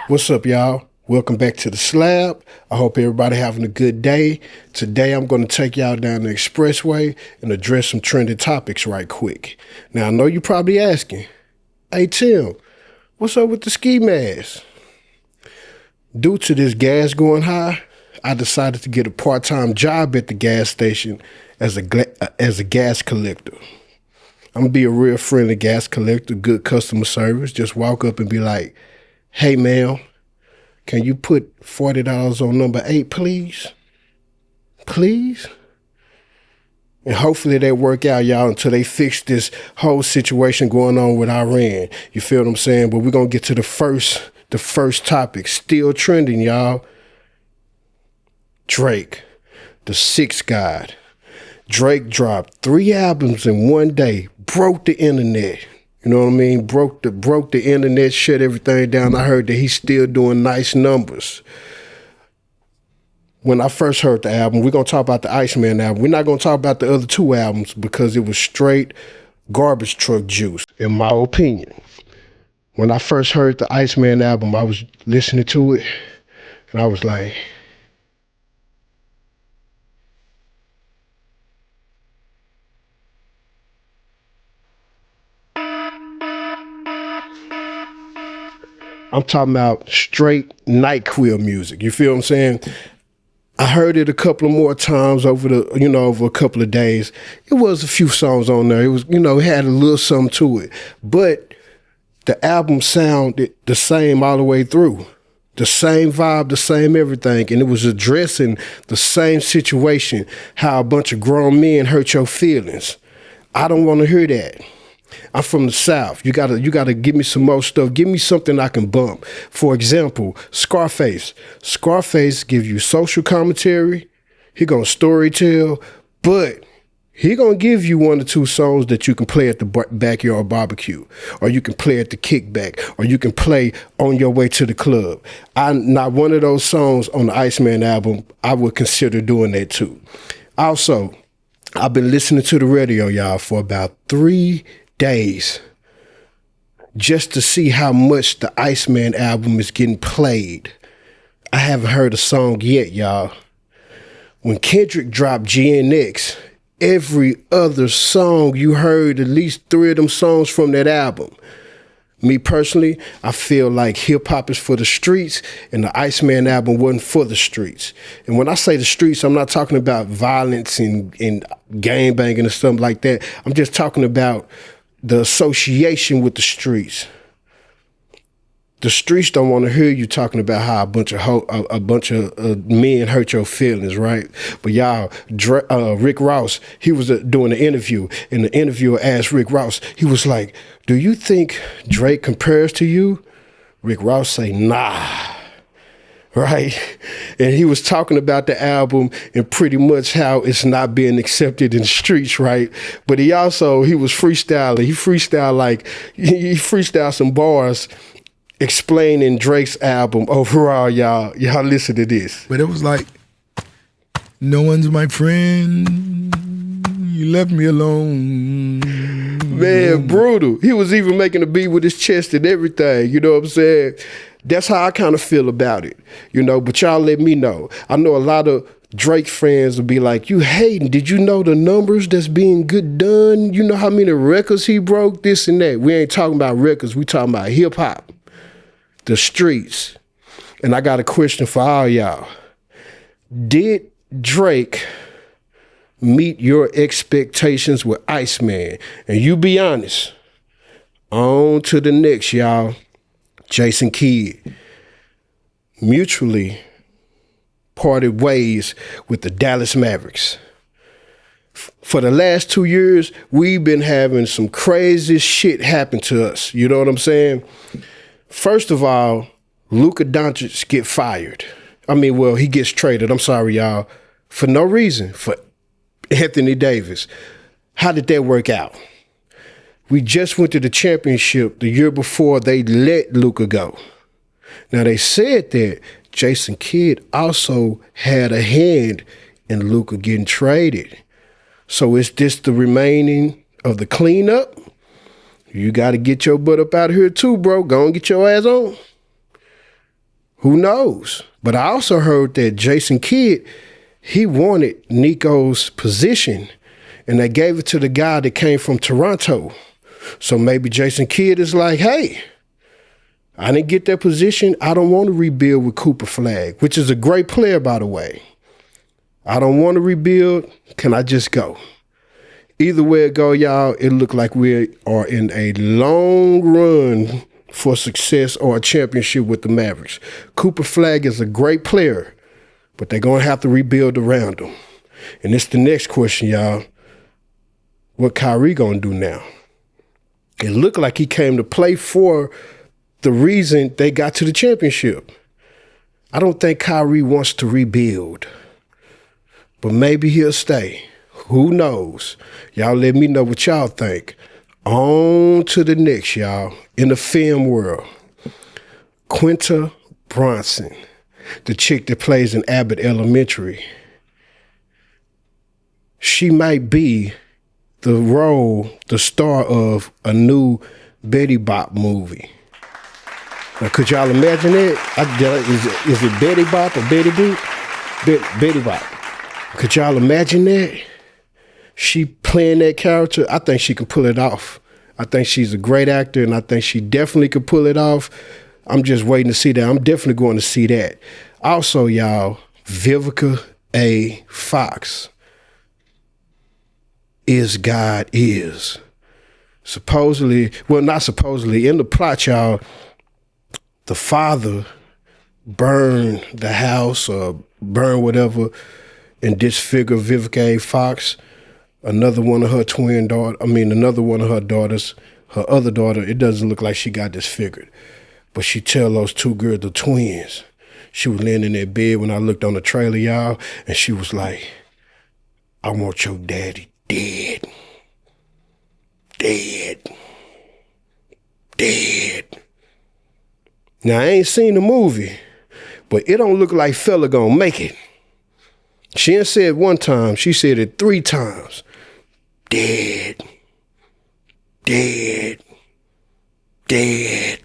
What's up, y'all? Welcome back to the Slab. I hope everybody having a good day. Today, I'm going to take y'all down the expressway and address some trending topics right quick. Now, I know you're probably asking, hey, Tim, what's up with the ski mask? Due to this gas going high, I decided to get a part-time job at the gas station as a gas collector. I'm going to be a real friendly gas collector, good customer service. Just walk up and be like, hey, ma'am, can you put $40 on number 8, please? Please? And hopefully they work out, y'all, until they fix this whole situation going on with Iran. You feel what I'm saying? But we're going to get to the first topic. Still trending, y'all. Drake, the Sixth God. Drake dropped 3 albums in one day, broke the internet. You know what I mean? Broke the internet, shut everything down. I heard that he's still doing nice numbers. When I first heard the album, we're going to talk about the ICEMAN album. We're not going to talk about the other 2 albums because it was straight garbage truck juice, in my opinion. When I first heard the ICEMAN album, I was listening to it, and I was like, I'm talking about straight NyQuil music. You feel what I'm saying? I heard it a couple of more times over a couple of days. It was a few songs on there. It was, it had a little something to it. But the album sounded the same all the way through. The same vibe, the same everything. And it was addressing the same situation, how a bunch of grown men hurt your feelings. I don't want to hear that. I'm from the South. You gotta give me some more stuff. Give me something I can bump. For example, Scarface. Scarface give you social commentary. He gonna story tell, but he gonna give you 1 or 2 songs that you can play at the backyard barbecue, or you can play at the kickback, or you can play on your way to the club. Not one of those songs on the ICEMAN album, I would consider doing that too. Also, I've been listening to the radio, y'all, for about 3 days just to see how much the ICEMAN album is getting played. I haven't heard a song yet, y'all. When Kendrick dropped GNX, every other song you heard at least 3 of them songs from that album. Me personally, I feel like hip-hop is for the streets and the ICEMAN album wasn't for the streets. And when I say the streets, I'm not talking about violence and gangbanging and stuff like that. I'm just talking about the association with the streets. The streets don't want to hear you talking about how a bunch of men hurt your feelings, right? But y'all, Rick Ross, he was doing an interview, and the interviewer asked Rick Ross, he was like, "Do you think Drake compares to you?" Rick Ross say, "Nah." Right? And he was talking about the album and pretty much how it's not being accepted in the streets, right? But he was freestyling. He freestyled some bars explaining Drake's album overall, y'all. Y'all listen to this. But it was like, no one's my friend. You left me alone. Man, brutal. He was even making a beat with his chest and everything. You know what I'm saying? That's how I kind of feel about it, but y'all let me know. I know a lot of Drake fans will be like, you hating. Did you know the numbers that's being good done? You know how many records he broke, this and that. We ain't talking about records. We talking about hip hop, the streets. And I got a question for all y'all. Did Drake meet your expectations with ICEMAN? And you be honest. On to the next, y'all. Jason Kidd mutually parted ways with the Dallas Mavericks. For the last 2 years, we've been having some crazy shit happen to us. You know what I'm saying? First of all, Luka Doncic get fired. He gets traded. I'm sorry, y'all. For no reason. For Anthony Davis. How did that work out? We just went to the championship the year before they let Luka go. Now, they said that Jason Kidd also had a hand in Luka getting traded. So is this the remaining of the cleanup? You got to get your butt up out of here too, bro. Go and get your ass on. Who knows? But I also heard that Jason Kidd, he wanted Nico's position, and they gave it to the guy that came from Toronto. So maybe Jason Kidd is like, hey, I didn't get that position. I don't want to rebuild with Cooper Flagg, which is a great player, by the way. I don't want to rebuild. Can I just go? Either way it go, y'all, it look like we are in a long run for success or a championship with the Mavericks. Cooper Flagg is a great player, but they're going to have to rebuild around him. And it's the next question, y'all. What Kyrie going to do now? It looked like he came to play for the reason they got to the championship. I don't think Kyrie wants to rebuild, but maybe he'll stay. Who knows? Y'all let me know what y'all think. On to the next, y'all. In the film world, Quinta Brunson, the chick that plays in Abbott Elementary, she might be the star of a new Betty Bop movie. Now, could y'all imagine that? Is it Betty Bop or Betty Boop? Betty Bop. Could y'all imagine that? She playing that character. I think she can pull it off. I think she's a great actor, and I think she definitely could pull it off. I'm just waiting to see that. I'm definitely going to see that. Also, y'all, Vivica A. Fox. Is God Is. Supposedly, well, not supposedly, in the plot, y'all, the father burned the house or burned whatever and disfigured Vivica A. Fox. Another one of her daughters, her other daughter, it doesn't look like she got disfigured. But she tell those two girls, the twins, she was laying in that bed when I looked on the trailer, y'all, and she was like, I want your daddy dead. Dead. Dead. Now, I ain't seen the movie, but it don't look like fella gonna make it. She ain't said one time, she said it 3 times. Dead. Dead. Dead.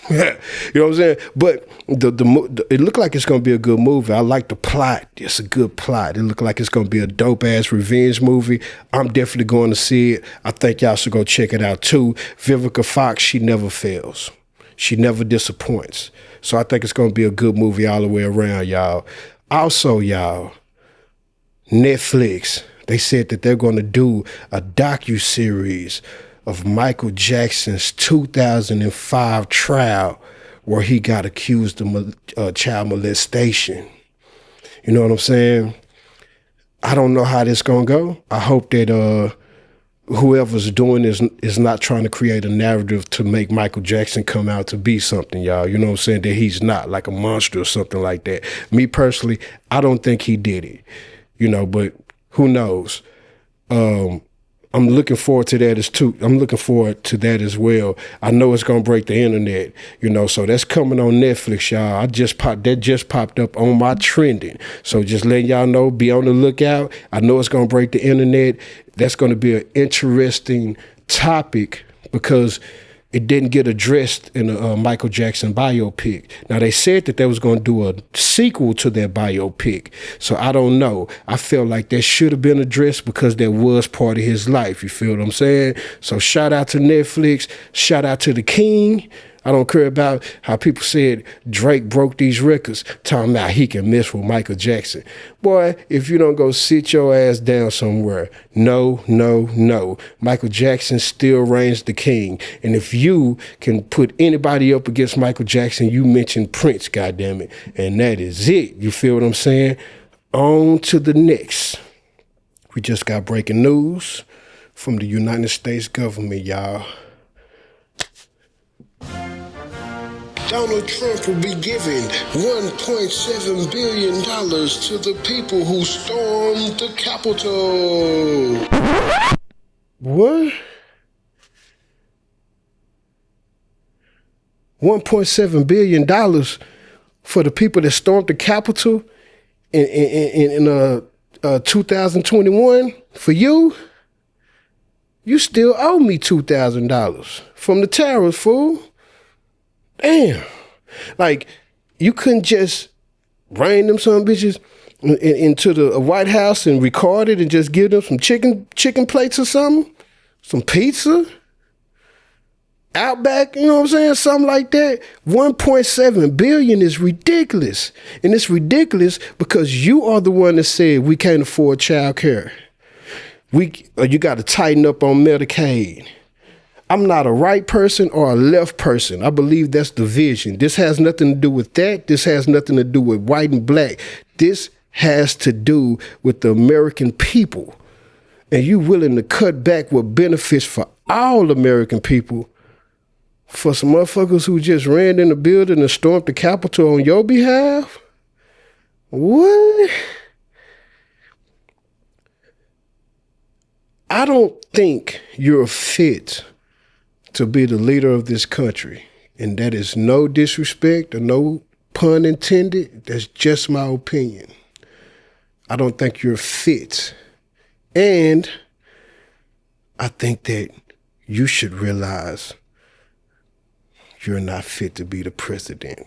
You know what I'm saying? But it looked like it's going to be a good movie. I like the plot. It's a good plot. It looked like it's going to be a dope-ass revenge movie. I'm definitely going to see it. I think y'all should go check it out, too. Vivica Fox, she never fails. She never disappoints. So I think it's going to be a good movie all the way around, y'all. Also, y'all, Netflix, they said that they're going to do a docuseries of Michael Jackson's 2005 trial where he got accused of child molestation. You know what I'm saying? I don't know how this going to go. I hope that whoever's doing this is not trying to create a narrative to make Michael Jackson come out to be something, y'all. You know what I'm saying? That he's not, like a monster or something like that. Me personally, I don't think he did it. You know, but who knows? I'm looking forward to that as well. I know it's gonna break the internet, you know, so that's coming on Netflix, y'all. That just popped up on my trending. So just letting y'all know, be on the lookout. I know it's gonna break the internet. That's gonna be an interesting topic because it didn't get addressed in a Michael Jackson biopic. Now, they said that they was going to do a sequel to that biopic. So I don't know. I felt like that should have been addressed because that was part of his life. You feel what I'm saying? So shout out to Netflix. Shout out to the King. I don't care about how people said Drake broke these records, talking about he can mess with Michael Jackson. Boy, if you don't go sit your ass down somewhere, no. Michael Jackson still reigns the king. And if you can put anybody up against Michael Jackson, you mention Prince, goddammit. And that is it. You feel what I'm saying? On to the next. We just got breaking news from the United States government, y'all. Donald Trump will be giving $1.7 billion to the people who stormed the Capitol. What? $1.7 billion for the people that stormed the Capitol in 2021? For you? You still owe me $2,000 from the tariffs, fool. Damn. Like, You couldn't just bring them some bitches into the White House and record it and just give them some chicken plates or something, some pizza, Outback, you know what I'm saying? Something like that. 1.7 billion is ridiculous. And it's ridiculous because you are the one that said we can't afford child care. You got to tighten up on Medicaid. I'm not a right person or a left person. I believe that's division. This has nothing to do with that. This has nothing to do with white and black. This has to do with the American people. And you willing to cut back what benefits for all American people for some motherfuckers who just ran in the building and stormed the Capitol on your behalf? What? I don't think you're fit to be the leader of this country. And that is no disrespect or no pun intended. That's just my opinion. I don't think you're fit. And I think that you should realize you're not fit to be the president.